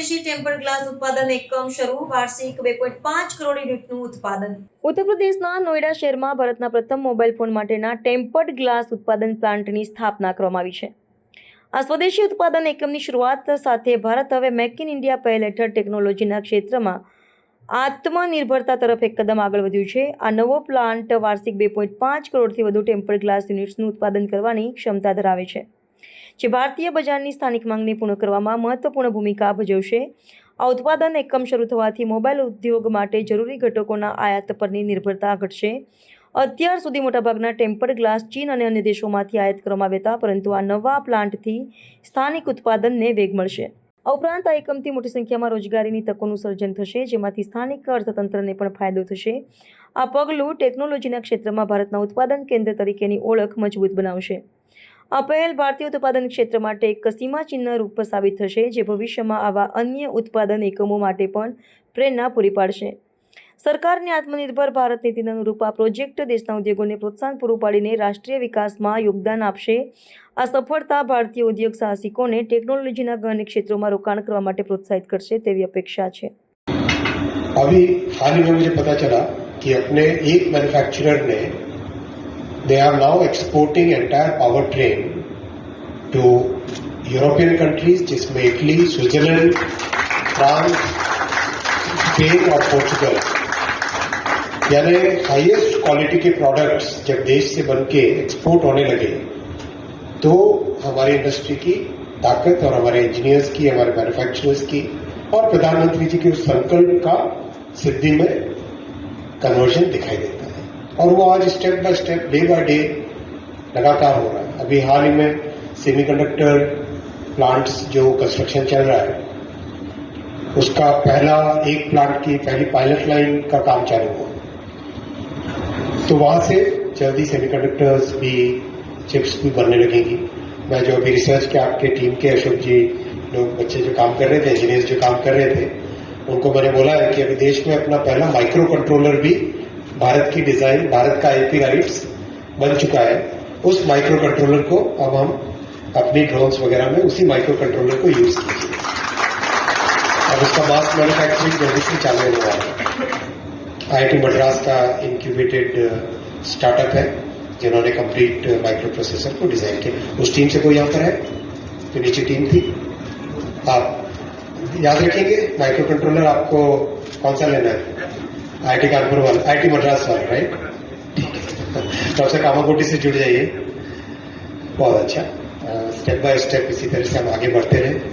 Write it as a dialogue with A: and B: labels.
A: સ્વદેશી temper glass ઉત્પાદન એકમ શરૂ, વાર્ષિક 2.5 કરોડ યુનિટનું ઉત્પાદન। ઉત્તર પ્રદેશના નોઈડા શહેરમાં ભારતના પ્રથમ મોબાઈલ ફોન માટેના ટેમ્પર્ડ ગ્લાસ ઉત્પાદન પ્લાન્ટની સ્થાપના કરવામાં આવી છે। આ સ્વદેશી ઉત્પાદન એકમની શરૂઆત સાથે ભારત હવે મેક ઇન ઇન્ડિયા પહેલ હેઠળ ટેકનોલોજીના ક્ષેત્રમાં આત્મનિર્ભરતા તરફ એક કદમ આગળ વધ્યું છે। આ નવો પ્લાન્ટ વાર્ષિક 2.5 કરોડથી વધુ ટેમ્પર્ડ ગ્લાસ યુનિટ્સનું ઉત્પાદન કરવાની ક્ષમતા ધરાવે છે, જે ભારતીય બજારની સ્થાનિક માંગને પૂર્ણ કરવામાં મહત્વપૂર્ણ ભૂમિકા ભજવશે। આ ઉત્પાદન એકમ શરૂ થવાથી મોબાઈલ ઉદ્યોગ માટે જરૂરી ઘટકોના આયાત પરની નિર્ભરતા ઘટશે। અત્યાર સુધી મોટાભાગના ટેમ્પર્ડ ગ્લાસ ચીન અને અન્ય દેશોમાંથી આયાત કરવામાં આવ્યા હતા, પરંતુ આ નવા પ્લાન્ટથી સ્થાનિક ઉત્પાદનને વેગ મળશે। આ ઉપરાંત આ એકમથી મોટી સંખ્યામાં રોજગારીની તકોનું સર્જન થશે, જેમાંથી સ્થાનિક અર્થતંત્રને પણ ફાયદો થશે। આ પગલું ટેકનોલોજીના ક્ષેત્રમાં ભારતના ઉત્પાદન કેન્દ્ર તરીકેની ઓળખ મજબૂત બનાવશે। આ પહેલ ભારતીય ઉત્પાદન ક્ષેત્ર માટે એક સીમાચિહ્ન રૂપ સાબિત થશે, જે ભવિષ્યમાં આવા અન્ય ઉત્પાદન એકમો માટે પણ પ્રેરણા પૂરી પાડશે। સરકારની આત્મનિર્ભર ભારત નીતિને અનુરૂપ આ પ્રોજેક્ટ દેશના ઉદ્યોગોને પ્રોત્સાહન પૂરું પાડીને રાષ્ટ્રીય વિકાસમાં યોગદાન આપશે। આ સફળતા ભારતીય ઉદ્યોગ સાહસિકોને ટેકનોલોજીના ગહન ક્ષેત્રોમાં રોકાણ કરવા માટે પ્રોત્સાહિત કરશે તેવી અપેક્ષા છે।
B: अभी हाल ही में मुझे पता चला कि अपने एक मैन्युफैक्चरर ने they are now exporting entire powertrain to European countries, जिसमें इटली, स्विट्जरलैंड, फ्रांस, स्पेन और पोर्चुगल। यानी हाईएस्ट क्वालिटी के प्रोडक्ट्स जब देश से बनके एक्सपोर्ट होने लगे तो हमारी इंडस्ट्री की ताकत और हमारे इंजीनियर्स की, हमारे मैन्युफैक्चरर्स की और प्रधानमंत्री जी के उस संकल्प का सिद्धि में कन्वर्जन दिखाई देता है, और वो आज step by step, day by day लगातार हो रहा है। अभी हाल ही में सेमीकंडक्टर प्लांट्स जो कंस्ट्रक्शन चल रहा है, उसका पहला एक प्लांट की पहली पायलट लाइन का काम चालू हुआ, तो वहां से जल्दी सेमीकंडक्टर्स भी, चिप्स भी बनने लगेंगी। मैं जो अभी रिसर्च के आपके टीम के अशोक जी लोग बच्चे जो काम कर रहे थे, इंजीनियर्स जो काम कर रहे थे, उनको मैंने बोला है कि अभी देश में अपना पहला माइक्रो कंट्रोलर भी भारत की डिजाइन, भारत का आईपी राइट्स बन चुका है। उस माइक्रो कंट्रोलर को अब हम अपनी ड्रोन्स वगैरह में उसी माइक्रो कंट्रोलर को यूज कीजिए। अब उसका मास मैन्युफैक्चरिंग जल्दी से चालू होने वाला है। IIT मद्रास का इंक्यूबेटेड स्टार्टअप है, जिन्होंने कंप्लीट माइक्रो प्रोसेसर को डिजाइन किया। उस टीम से कोई यहाँ पर है जो नीचे टीम थी? आप याद रखेंगे माइक्रो कंट्रोलर आपको कौन सा लेना है? IIT कानपुर वाला, IIT मद्रास वाला, राइट? ठीक है, डॉक्टर कामाकोटी से जुड़ जाइए। बहुत अच्छा, स्टेप बाय स्टेप इसी तरह से हम आगे बढ़ते रहे।